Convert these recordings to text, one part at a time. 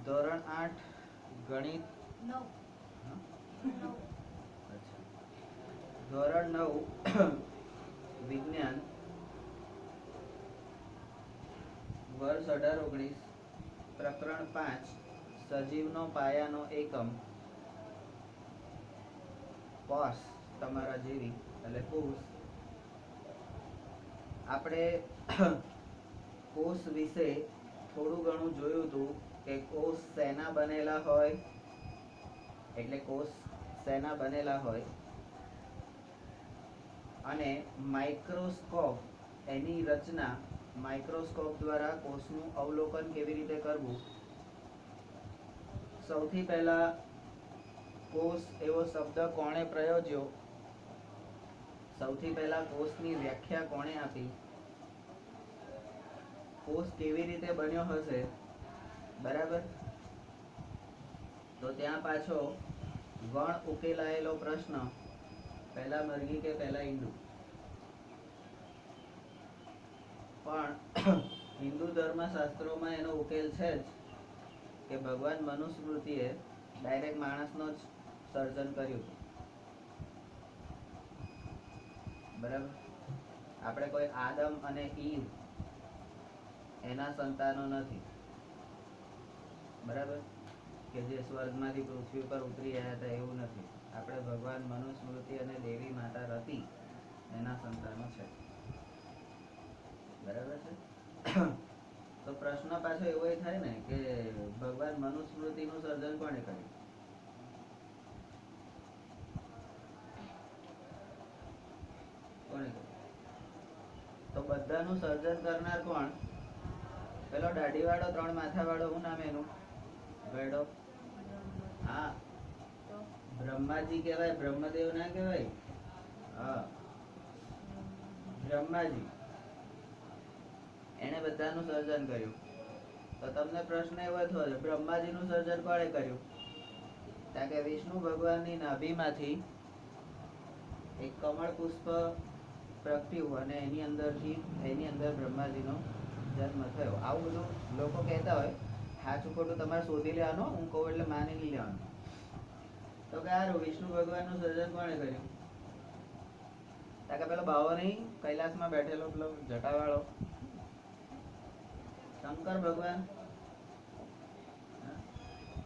ધોરણ 8 ગણિત 9. અચ્છા, ધોરણ 9 વિજ્ઞાન, વર્ષ 18-19, પ્રકરણ 5, સજીવનો પાયાનો એકમ, કોષ, તમારા જેવી એટલે કોષ. આપણે કોષ વિશે થોડું ઘણું જોયું હતું કે કોષ શેના બનેલા હોય, એટલે કોષ શેના બનેલા હોય, અને માઇક્રોસ્કોપ એની રચના, માઇક્રોસ્કોપ દ્વારા કોષનું અવલોકન કેવી રીતે કરવું. સૌથી પહેલા કોષ એવો શબ્દ કોણે પ્રયોજ્યો, સૌથી પહેલા કોષની વ્યાખ્યા કોણે આપી, કોષ કેવી રીતે બન્યો હશે, બરાબર. તો ત્યાં પાછો ગણ ઉકેલાયેલો પ્રશ્ન, પહેલા મરઘી કે પહેલા ઈંડુ. પણ હિન્દુ ધર્મશાસ્ત્રોમાં એનો ઉકેલ છે જ કે ભગવાન મનુસ્મૃતિએ ડાયરેક્ટ માણસનો જ સર્જન કર્યું, બરાબર. આપણે કોઈ આદમ અને ઈવ એના સંતાનો નથી, બરાબર, કે જે સ્વર્ગમાંથી પૃથ્વી પર ઉતરી આવ્યા હતા, એવું નથી. આપણે ભગવાન મનુસ્મૃતિ અને દેવી માતા રતિ એના સંતાનો છે, બરાબર છે. તો પ્રશ્ન પાછો એવો થાય ને કે ભગવાન મનુસ્મૃતિનું સર્જન કોણે કર્યું? કોણે કર્યું? તો બધાનું સર્જન કરનાર કોણ? પેલો દાઢીવાળો 3 માથાવાળો, શું નામ એનું? ગયડો. હા, બ્રહ્માજી કહેવાય, બ્રહ્મદેવ ના કહેવાય. હા, બ્રહ્માજી, એને બધાનું સર્જન કર્યું. તો તમને પ્રશ્ન એવો થયો, બ્રહ્માજીનું સર્જન કોણે કર્યું? કારણ કે વિષ્ણુ ભગવાનની નાભીમાંથી એક કમળ પુષ્પ પ્રગટ્યું અને એની અંદર બ્રહ્માજીનો જન્મ થયો. આવું બધું લોકો કહેતા હોય. સાચું ખોટું તમારે શોધી લેવાનું, હું કહું એટલે માની નહીં લેવાનું. તો કે સારું, વિષ્ણુ ભગવાનનું સર્જન કોણે કર્યું? કારણ કે પેલો બાવો નહીં, કૈલાસમાં બેઠેલો પેલો જટાવાળો, શંકર ભગવાન.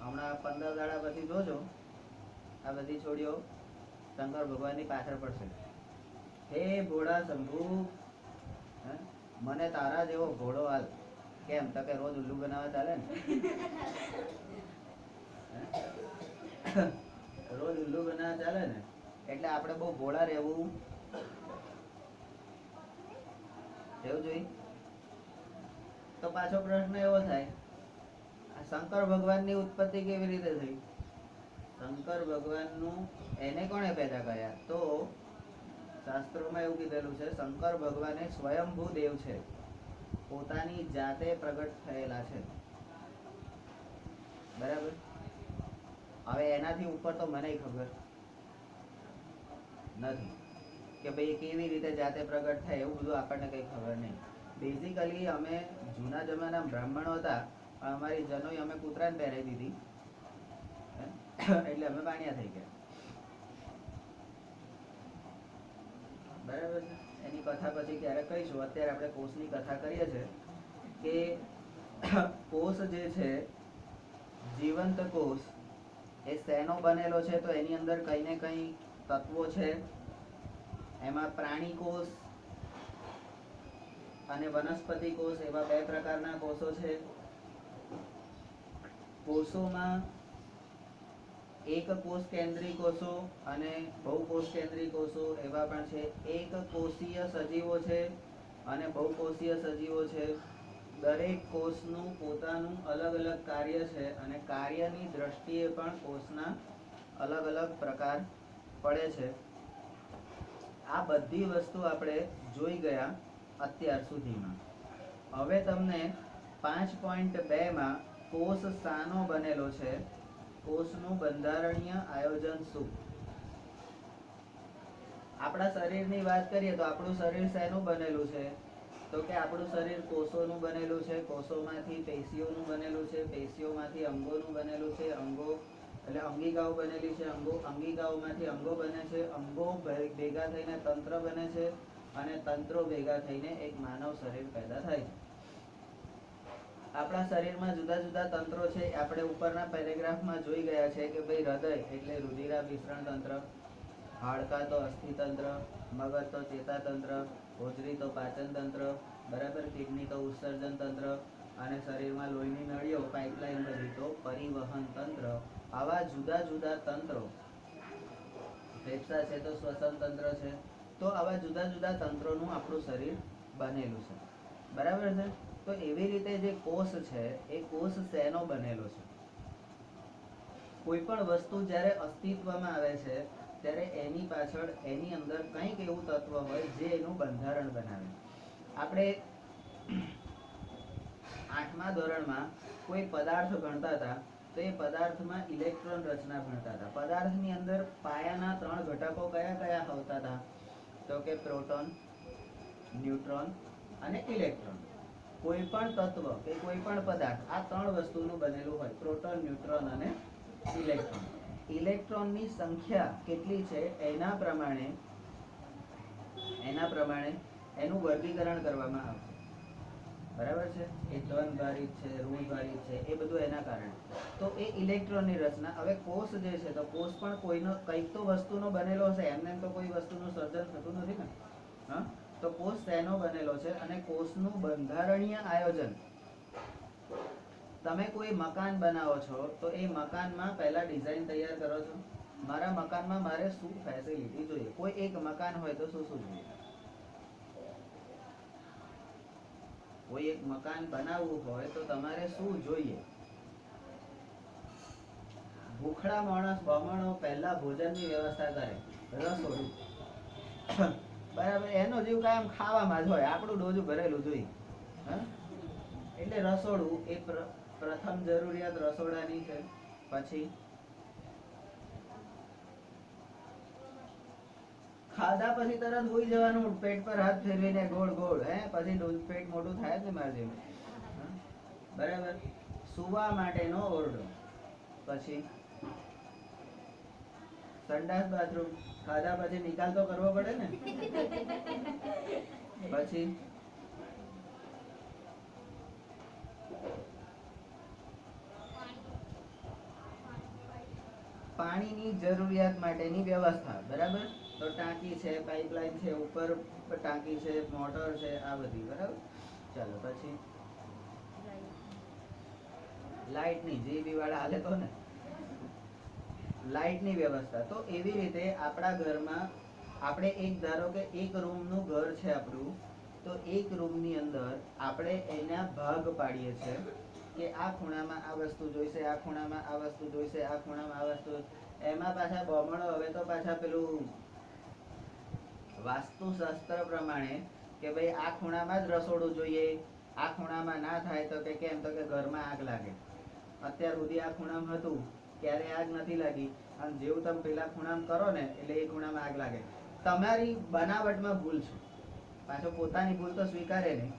હમણાં 15 દાડા પછી જોજો, આ બધી છોડીઓ શંકર ભગવાનની પાછળ પડશે. હે ભોળા શંભુ, મને તારા જેવો ઘોડો હાલ. કેમ? તો કે રોજ ઉલ્લુ બનાવવા ચાલે ને. રોજ ઉલ્લુ બનાવવા ચાલે ને, એટલે આપણે બહુ ભોળા રહેવું જોઈએ. તો પાછો પ્રશ્ન એવો થાય, શંકર ભગવાનની ઉત્પત્તિ કેવી રીતે થઈ? શંકર ભગવાનનું એને કોણે પેદા કર્યા? તો શાસ્ત્રોમાં એવું કીધેલું છે, શંકર ભગવાન એ સ્વયંભૂ દેવ છે, પોતાની જાતે પ્રગટ થયેલા છે, બરાબર. હવે એનાથી ઉપર તો મને ખબર નથી કે ભાઈ કેવી રીતે જાતે પ્રગટ થાય, એવું બધું આપણને કઈ ખબર નહીં. બેઝિકલી અમે જૂના જમાના બ્રાહ્મણો હતા, પણ અમારી જનોઈ અમે કૂતરાને પહેરાવી દીધી એટલે અમે પાણિયા થઈ ગયા, બરાબર છે. એની કથા પછી ક્યારેક કહીશું. અત્યારે આપણે કોષની કથા કરીએ છીએ કે કોષ જે છે, જીવંત કોષ, એ શેનો બનેલો છે? તો એની અંદર કઈ ને કઈ તત્વો છે. એમાં પ્રાણી કોષ અને વનસ્પતિ કોષ એવા 2 પ્રકારના કોષો છે. કોષોમાં એક કોષ કેન્દ્રી કોષો અને બહુકોષ કેન્દ્રી કોષો એવા પણ છે. એક કોષીય સજીવો છે અને બહુકોષીય સજીવો છે. દરેક કોષનું પોતાનું અલગ અલગ કાર્ય છે અને કાર્યની દ્રષ્ટિએ પણ કોષના અલગ અલગ પ્રકાર પડે છે. આ બધી વસ્તુ આપણે જોઈ ગયા અત્યાર સુધીમાં. હવે તમને 5.2 માં કોષ શાનો બનેલો છે, કોષનું બંધારણીય આયોજન શું? આપણા શરીરની વાત કરીએ તો આપણું શરીર શેનું બનેલું છે? તો કે આપણું શરીર કોષોનું બનેલું છે, કોષોમાંથી પેશીઓનું બનેલું છે, પેશીઓમાંથી અંગોનું બનેલું છે, અંગો એટલે અંગિકાઓ બનેલી છે, અંગિકાઓમાંથી અંગો બને છે, અંગો ભેગા થઈને તંત્ર બને છે અને તંત્રો ભેગા થઈને એક માનવ શરીર પેદા થાય છે. આપણા શરીરમાં જુદા જુદા તંત્રો છે. આપણે ઉપરના પેરેગ્રાફમાં જોઈ ગયા છે કે ભાઈ હૃદય એટલે રુધિરાભિસરણ તંત્ર, હાડકા તો અસ્થિતંત્ર, મગજ તો ચેતાતંત્ર, હોજરી તો પાચન તંત્ર, બરાબર, કિડની તો ઉત્સર્જન તંત્ર અને શરીરમાં લોહીની નળીઓ પાઇપલાઇન બધી તો પરિવહન તંત્ર. આવા જુદા જુદા તંત્રો, ફેફસા છે તો શ્વસન તંત્ર છે. તો આવા જુદા જુદા તંત્રોનું આપણું શરીર બનેલું છે, બરાબર છે. તો એવી રીતે જે કોષ છે એ કોષ શેનો બનેલો છે? કોઈ પણ વસ્તુ જ્યારે અસ્તિત્વમાં આવે છે ત્યારે એની પાછળ એની અંદર કંઈક એવું તત્વ હોય જે એનું બંધારણ બનાવે. આપણે 8મા ધોરણમાં કોઈ પદાર્થ ભણતા હતા તો એ પદાર્થમાં ઇલેક્ટ્રોન રચના ભણતા હતા. પદાર્થની અંદર પાયાના 3 ઘટકો કયા કયા હોતા હતા? તો કે પ્રોટોન, ન્યુટ્રોન અને ઇલેક્ટ્રોન. કોઈ પણ તત્વ કે કોઈ પણ પદાર્થ આ 3 વસ્તુનું બનેલું હોય, પ્રોટોન, ન્યુટ્રોન અને ઇલેક્ટ્રોન. ઇલેક્ટ્રોનની સંખ્યા કેટલી છે એના પ્રમાણે એનું વર્ગીકરણ કરવામાં આવશે, બરાબર છે. એ ધનભારિત છે, ઋણભારિત છે, એ બધું એના કારણે. તો એ ઇલેક્ટ્રોનની રચના. હવે કોષ જે છે તો કોષ પણ કોઈનો કંઈક તો વસ્તુનો બનેલો હશે, એમને તો કોઈ વસ્તુનું સર્જન થતું નથી ને. હા, તો કોષ શેનો બનેલો છે? અને કોષનું બંધારણીય આયોજન. તમે કોઈ મકાન બનાવો છો તો એ મકાનમાં પહેલા ડિઝાઇન તૈયાર કરો છો. મારા મકાનમાં મારે શું ફેસિલિટી જોઈએ? કોઈ એક મકાન હોય તો શું શું જોઈએ? કોઈ એક મકાન બનાવવું હોય તો તમારે શું જોઈએ? ભૂખડા માણસ બમણો પહેલા ભોજનની વ્યવસ્થા કરે, રસોડું, બરાબર. એનો જીવ કાયમ ખાવામાં જ હોય, આપણું ડોજું ભરેલું જોઈએ. એટલે રસોડું એ પ્રથમ જરૂરિયાત રસોડાની છે. પછી ખાધા પછી તરત હોઈ જવાનું, પેટ પર હાથ ફેરવીને ગોળ ગોળ. પછી પેટ મોટું થાય જ ને મારે જેવું, બરાબર. સુવા માટેનો ઓરડો. પછી સંડાસ બાથરૂમ. ખાધા પછી નિકાલ તો કરવો પડે ને. પછી પાણીની જરૂરિયાત માટેની વ્યવસ્થા, બરાબર. તો ટાંકી છે, પાઇપલાઇન છે, ઉપર ટાંકી છે, મોટર છે, આ બધી, બરાબર. ચાલો પછી લાઇટની જીબી વાળા હાલે તો ને લાઇટની વ્યવસ્થા. તો એવી રીતે આપણા ઘરમાં આપણે એક ધારો કે એક રૂમનું ઘર છે આપણું, તો એક રૂમની અંદર આપણે એના ભાગ પાડીએ છીએ કે આ ખૂણામાં આ વસ્તુ જોઈશે, આ ખૂણામાં આ વસ્તુ જોઈશે, આ ખૂણામાં આ વસ્તુ. એમાં પાછા બમણો હવે તો પાછા પેલું વાસ્તુશાસ્ત્ર પ્રમાણે કે ભાઈ આ ખૂણામાં જ રસોડું જોઈએ, આ ખૂણામાં ના થાય તો કે કેમ? તો કે ઘરમાં આગ લાગે. અત્યાર સુધી આ ખૂણામાં હતું, ક્યારે આગ નથી લાગી, અને જેવું તમે પેલા ખૂણામાં કરો ને એટલે એ ખૂણામાં આગ લાગે. તમારી બનાવટમાં ભૂલ છે, પાછો પોતાની ભૂલ તો સ્વીકારે નહીં.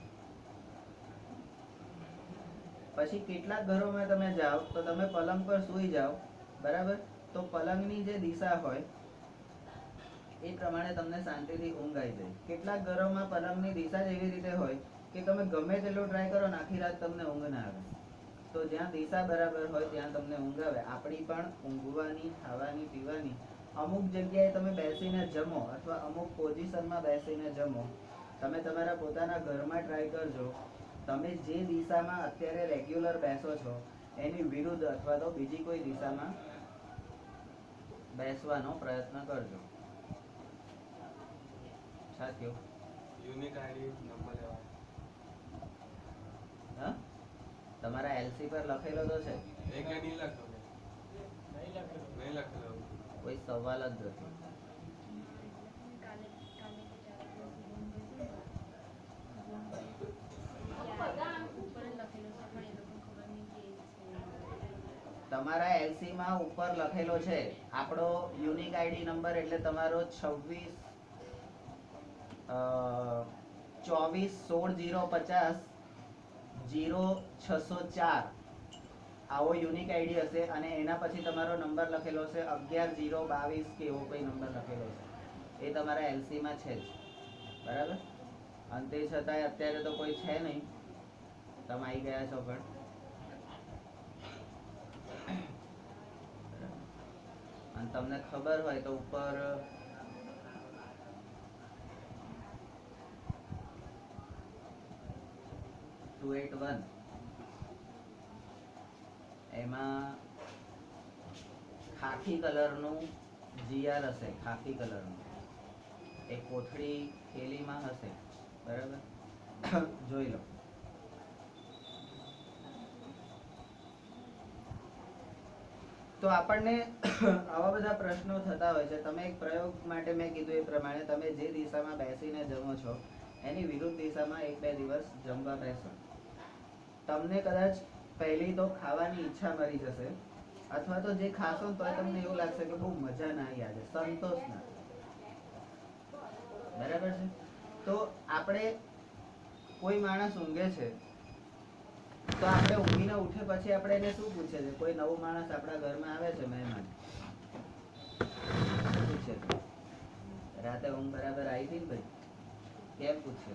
પછી કેટલાક ઘરોમાં તમે જાઓ તો તમે પલંગ પર સૂઈ જાઓ, બરાબર. તો પલંગની જે દિશા હોય એ પ્રમાણે તમને શાંતિથી ઊંઘ આવી જાય. કેટલાક ઘરોમાં પલંગની દિશા જ એવી રીતે હોય કે તમે ગમે તેટલો ટ્રાય કરો ને આખી રાત તમને ઊંઘ ના આવે. તો જ્યાં દિશા બરાબર હોય ત્યાં તમને ઊંઘ આવે. આપણી પણ ઊંઘવાની, ખાવાની, પીવાની અમુક જગ્યાએ તમે બેસીને જમો અથવા અમુક પોઝિશનમાં બેસીને જમો. તમે તમારા પોતાના ઘરમાં ટ્રાય કરજો. તમે જે દિશામાં અત્યારે રેગ્યુલર બેસો છો એની વિરુદ્ધ અથવા તો બીજી કોઈ દિશામાં બેસવાનો પ્રયત્ન કરજો. સાથીઓ, યુનિક આઈડી નંબર લેવાય. હા, તમારા એલસી પર લખેલો તો છે. એક નહીં લખેલો. નહીં લખેલો. કોઈ સવાલ જ નથી. તમારા એલસી માં ઉપર લખેલો છે આપણો યુનિક આઈડી નંબર એટલે તમારો 26 2416500604 આવો યુનિક આઈડી હશે અને એના પછી તમારો નંબર લખેલો હશે 11022 કે એવો કોઈ નંબર લખેલો હશે. એ તમારા એલસી માં છે જ, બરાબર. અને તે છતાંય અત્યારે તો કોઈ છે નહીં, તમે આવી ગયા છો પણ અને તમને ખબર હોય તો ઉપર એમાં ખાખી કલરનું જીઆર હશે, ખાખી કલરનું એક કોથળી થેલીમાં હશે, બરાબર. જોઈ લો. તો આપણને આવા બધા પ્રશ્નો થતા હોય છે. તમે એક પ્રયોગ માટે મેં કીધું એ પ્રમાણે તમે જે દિશામાં બેસીને જમો છો એની વિરુદ્ધ દિશામાં 1-2 દિવસ જમવા બેસો. તમને કદાચ પહેલી તો ખાવાની ઈચ્છા મરી જશે, અથવા તો જે ખાશો ને તોય તમને એવું લાગશે કે બહુ મજા ના આવી, આજે સંતોષ ના, બરાબર છે. તો આપણે કોઈ માણસ ઊંઘે છે તો આપણે ઊંઘીને ઉઠે પછી આપણે એને શું પૂછે છે? કોઈ નવો માણસ આપણા ઘરમાં આવે છે, મહેમાન, શું પૂછે છે? રાતે ઊંઘ બરાબર આવી હતી ને ભાઈ? કેમ પૂછે?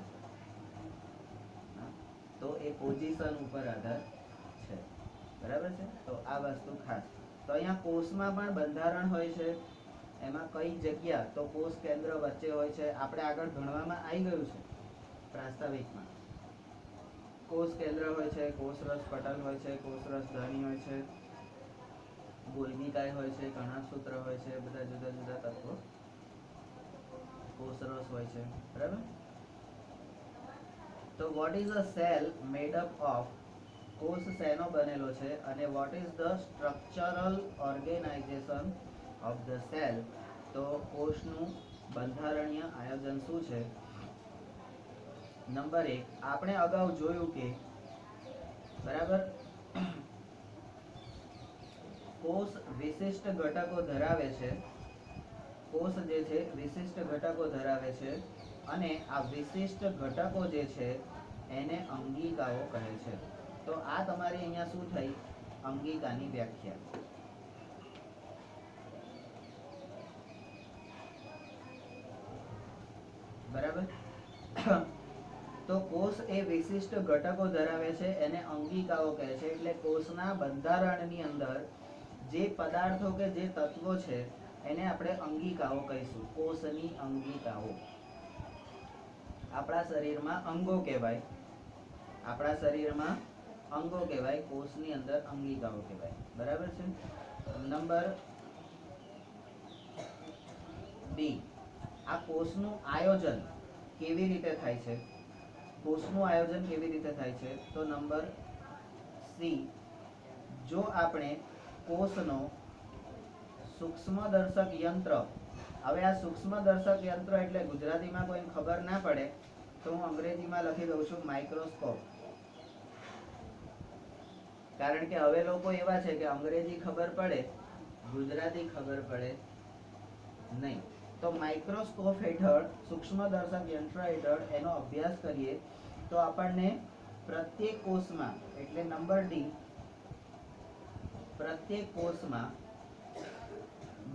તો એ પોઝિશન ઉપર આધાર છે, બરાબર છે. તો આ વસ્તુ ખાસ. તો અહીંયા કોષમાં પણ બંધારણ હોય છે. એમાં કઈ જગ્યા? તો કોષ કેન્દ્ર વચ્ચે હોય છે. આપણે આગળ ભણવામાં આવી ગયું છે પ્રાસ્તાવિકમાં. કોષ કેન્દ્ર હોય છે, કોષરસ પટલ હોય છે, કોષરસ ધણી હોય છે, ગોલનીકાય હોય છે, કણાભસૂત્ર હોય છે, બધા જુદા જુદા તત્વો કોષરસ હોય છે, બરાબર. તો what is a cell made up of? કોષ શેનો બનેલો છે અને what is the structural organization of the cell? તો કોષનું બંધારણીય આયોજન શું છે? નંબર 1, આપણે અગાઉ જોયું કે, બરાબર, કોષ વિશિષ્ટ ઘટકો ધરાવે છે. કોષ જે છે વિશિષ્ટ ઘટકો ધરાવે છે અને આ વિશિષ્ટ ઘટકો જે છે એને અંગિકાઓ કહે છે. તો આ તમારી અહીંયા શું થઈ? અંગિકાની વ્યાખ્યા. બરાબર. તો કોષ એ વિશિષ્ટ ઘટકો ધરાવે છે, એને અંગિકાઓ કહે છે. એટલે કોષના બંધારણની અંદર જે પદાર્થો કે જે તત્વો છે એને આપણે અંગિકાઓ કહીશું. કોષની અંગિકાઓ. આપણા શરીરમાં અંગો કહેવાય, આપણા શરીરમાં અંગો કહેવાય, કોષની અંદર અંગિકાઓ કહેવાય, બરાબર છે. નંબર 2, આ કોષનું આયોજન કેવી રીતે થાય છે? કોષનું આયોજન કેવી રીતે થાય છે? તો નંબર સી, જો આપણે કોષનો સૂક્ષ્મદર્શક યંત્ર, હવે આ સૂક્ષ્મદર્શક યંત્ર એટલે ગુજરાતીમાં કોઈને ખબર ના પડે તો હું અંગ્રેજીમાં લખી દઉં છું માઇક્રોસ્કોપ. કારણ કે હવે લોકો એવા છે કે અંગ્રેજી ખબર પડે, ગુજરાતી ખબર પડે નહીં. તો માઇક્રોસ્કોપ હેઠળ, સૂક્ષ્મદર્શક યંત્ર હેઠળ એનો અભ્યાસ કરીએ તો આપણને પ્રત્યેક કોષમાં, એટલે નંબર ડી, પ્રત્યેક કોષમાં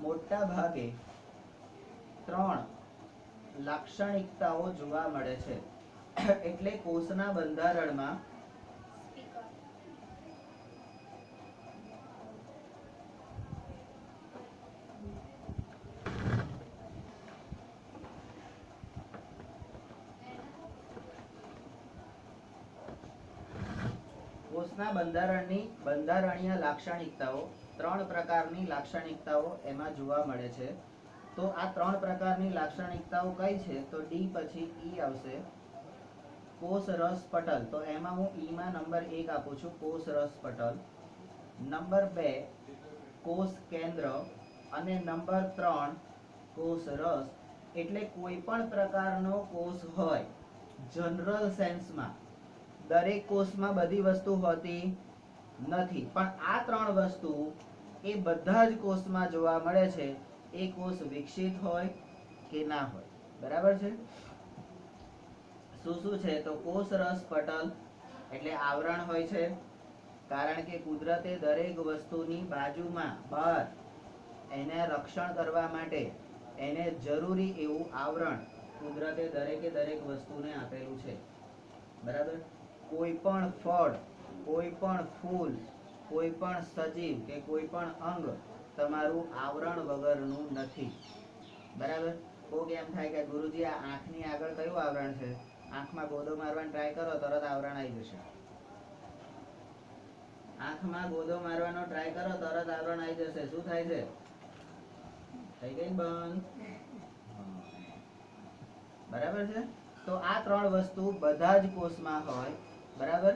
મોટા ભાગે 3 લાક્ષણિકતાઓ જોવા મળે છે. એટલે કોષના બંધારણમાં બંધારણીય લાક્ષણિકતાઓ, 3 પ્રકારની લાક્ષણિકતાઓ એમાં જોવા મળે છે. તો આ 3 પ્રકારની લાક્ષણિકતાઓ કઈ છે? તો ડી પછી ઈ આવશે, કોષ રસ પટલ. તો એમાં હું ઈ માં નંબર 1 આપું છું, કોષ રસ પટલ. નંબર 2 કોષ કેન્દ્ર અને નંબર 3 કોષ રસ. એટલે કોઈ પણ પ્રકારનો કોષ હોય, જનરલ સેન્સમાં દરેક કોષમાં બધી વસ્તુ હોતી નથી, પણ આ 3 વસ્તુ એ બધા જ કોષમાં જોવા મળે છે. એ કોષ વિકસિત હોય કે ના હોય, બરાબર છે. શું છે તો કોષ રસ પટલ એટલે આવરણ હોય છે, કારણ કે કુદરતે દરેક વસ્તુની બાજુમાં બહાર એને રક્ષણ કરવા માટે એને જરૂરી એવું આવરણ કુદરતે દરેકે દરેક વસ્તુને આપેલું છે. બરાબર. કોઈ પણ ફળ, કોઈ પણ ફૂલ, કોઈ પણ સજીવ કે કોઈ પણ અંગ તમારું આવરણ વગરનું નથી. બરાબર. કોક એમ થાય કે ગુરુજી આ આંખની આગળ કયું આવરણ છે? આંખમાં ગોદો મારવાનો ટ્રાય કરો તરત આવરણ આવી જશે. આંખમાં ગોદો મારવાનો ટ્રાય કરો તરત આવરણ આવી જશે. શું થાય છે? થઈ ગઈ બંધ. બરાબર છે. તો આ ત્રણ વસ્તુ બધા જ કોષમાં હોય. બરાબર.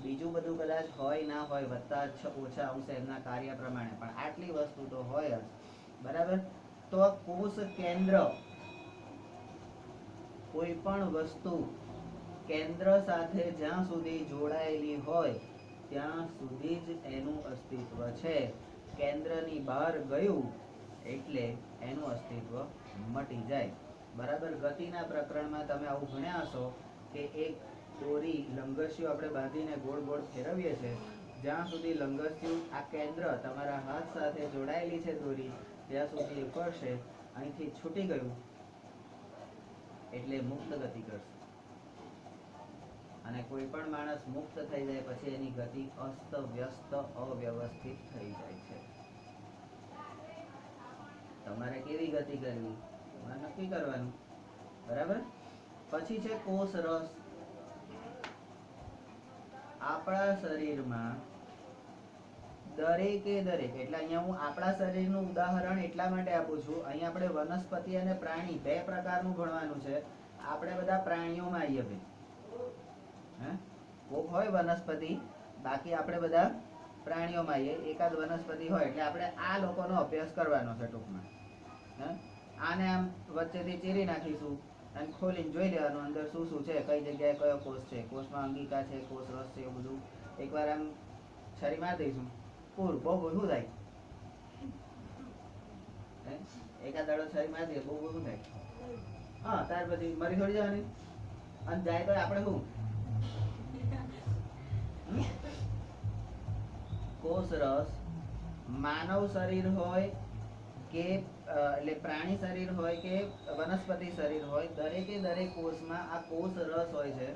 બીજું બધું કદાચ હોય ના હોય, વત્તા ઓછા અંશે એમના કાર્ય પ્રમાણે, પણ આટલી વસ્તુ તો હોય જ. બરાબર. તો કોષ કેન્દ્ર, કોઈ પણ વસ્તુ કેન્દ્ર સાથે જ્યાં સુધી જોડાયેલી હોય ત્યાં સુધી જ એનું અસ્તિત્વ છે. કેન્દ્રની બહાર ગયું એટલે એનું અસ્તિત્વ મટી જાય. બરાબર. ગતિના પ્રકરણમાં તમે આવું ભણ્યા હશો કે એક દોરી લંગસ્યુ આપણે બાંધીને ગોળ ગોળ ફેરવીએ છીએ, જ્યાં સુધી લંગસ્યુ આ કેન્દ્ર તમારા હાથ સાથે જોડાયેલી છે દોરી ત્યાં સુધી એ ફરશે. અહીંથી છૂટી ગયું એટલે મુક્ત ગતિ કરશે. અને કોઈ પણ માણસ મુક્ત થઈ જાય પછી એની ગતિ અસ્ત વ્યસ્ત અવ્યવસ્થિત થઈ જાય છે. તમારે કેવી ગતિ કરવી તમારે નક્કી કરવાનું. બરાબર. પછી છે કોષ રસ. આપણા શરીરમાં દરેકે દરેક, એટલે અહીંયા હું આપણા શરીરનું ઉદાહરણ એટલા માટે આપું છું, અહીંયા આપણે વનસ્પતિ અને પ્રાણી બે પ્રકારનું ભણવાનું છે. આપણે બધા પ્રાણીઓમાં આવીએ ભાઈ. કોક હોય વનસ્પતિ, બાકી આપણે બધા પ્રાણીઓમાં આવીએ. એકાદ વનસ્પતિ હોય એટલે આપણે આ લોકોનો અભ્યાસ કરવાનો છે ટૂંકમાં. આને આમ વચ્ચેથી ચીરી નાખીશું અને ખોલીને જોઈ લેવાનું અંદર શું શું છે, કઈ જગ્યાએ કયો કોષ છે, કોષમાં અંગિકા છે, કોષ રસ છે, એવું બધું એકવાર આમ છરી મારી દઈશું. પૂરું. બહુ શું થાય? એકાદ દાડો છરી મારી દઈએ બહુ શું થાય? હા, ત્યાર પછી મરી થોડી જવાની. અને જાય તો આપણે શું? કોષ રસ માનવ શરીર હોય કે એટલે પ્રાણી શરીર હોય કે વનસ્પતિ શરીર હોય, દરેકે દરેક કોષમાં આ કોષ રસ હોય છે.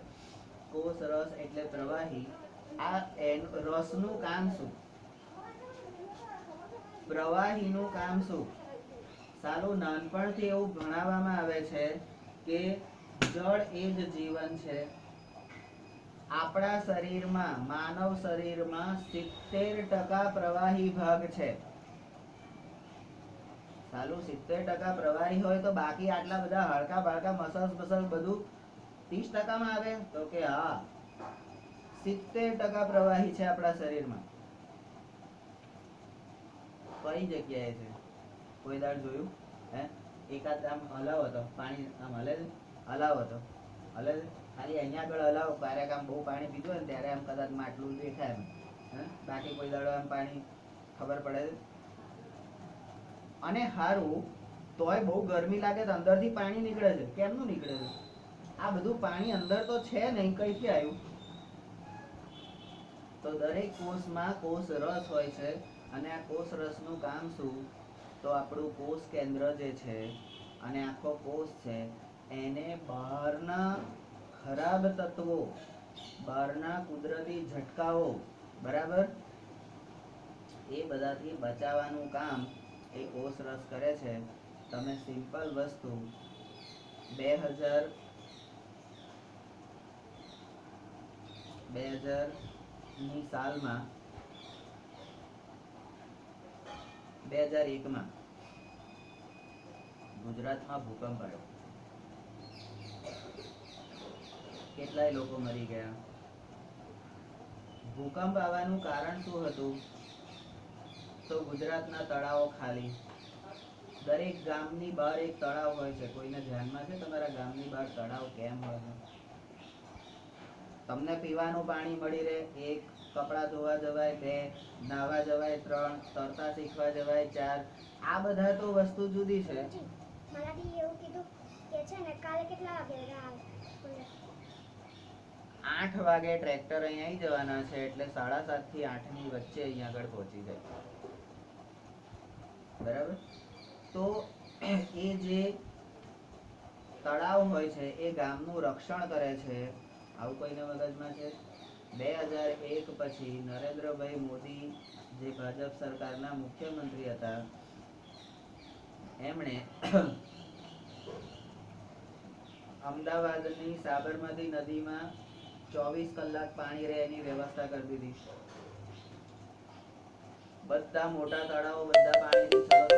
કોષ રસ એટલે પ્રવાહી. આ રસનું કામ શું? પ્રવાહીનું કામ શું? સાલું નાનપણથી એવું ભણાવવામાં આવે છે કે જળ એ જ જીવન છે. આપણા શરીરમાં, માનવ શરીરમાં 70% પ્રવાહી ભાગ છે. સાલું 70% પ્રવાહી હોય તો બાકી આટલા બધા હાડકા બાળકા મસલ્સ બસલ્સ બધું 30% માં આવે? તો કે હા, 70% પ્રવાહી છે આપણા શરીરમાં. કઈ જગ્યાએ છે? કોઈ દાડ જોયું? એકાદ આમ હલાવો તો પાણી આમ હલે છે? હલાવો તો હલે છે? ખાલી અહીંયા આગળ હલાવો, ક્યારેક આમ બહુ પાણી પીધું હોય ને ત્યારે આમ કદાચ માટલું દેખાય એમ. બાકી કોઈ દાડો આમ પાણી ખબર પડે છે? અને હારું તોય બહુ ગરમી લાગે તો અંદરથી પાણી નીકળે છે. કેમનું નીકળે છે? આ બધું પાણી અંદર તો છે નહીં, કઈથી આવ્યું? તો દરેક કોષમાં કોષ રસ હોય છે. અને આ કોષ રસનું કામ શું? તો આપણું કોષ કેન્દ્ર જે છે અને આખો કોષ છે એને બહારના ખરાબ તત્વો, બહારના કુદરતી ઝટકાઓ, બરાબર, એ બધાથી બચાવવાનું કામ એ કોષ રસ કરે છે. તમે સિમ્પલ વસ્તુ 2000ની સાલમાં 2001માં ગુજરાતમાં ભૂકંપ આવ્યો. કેટલાય લોકો મરી ગયા. ભૂકંપ આવવાનું કારણ શું હતું? તો ગુજરાતના તળાવો ખાલી. દરેક ગામની બહાર એક તળાવ હોય છે. કોઈને ધ્યાનમાં છે તમારા ગામની બહાર તળાવ કેમ હોય છે? તમને પીવાનું પાણી મળી રહે. 1, કપડાં ધોવા જવાય. 2, નાહવા જવાય. 3, તરતા શીખવા જવાય. 4, આ બધા તો વસ્તુ જુદી છે. મારાથી એવું કીધું કે છે ને કાલે કેટલા વાગે આવે? 8 વાગે ટ્રેક્ટર અહીં આવી જવાના છે એટલે 7:30 થી 8 ની વચ્ચે અહીંયા આગળ પહોંચી જાય. બરાબર. તો એ જે તળાવ હોય છે એ ગામનું રક્ષણ કરે છે. આવું કોઈને મગજમાં છે? 2001 પછી નરેન્દ્રભાઈ મોદી જે ભાજપ સરકારના મુખ્યમંત્રી હતા એમણે અમદાવાદની સાબરમતી નદીમાં 24 કલાક પાણી રહે એની વ્યવસ્થા કરી દીધી. બધા મોટા તળાવો બધા પાણીથી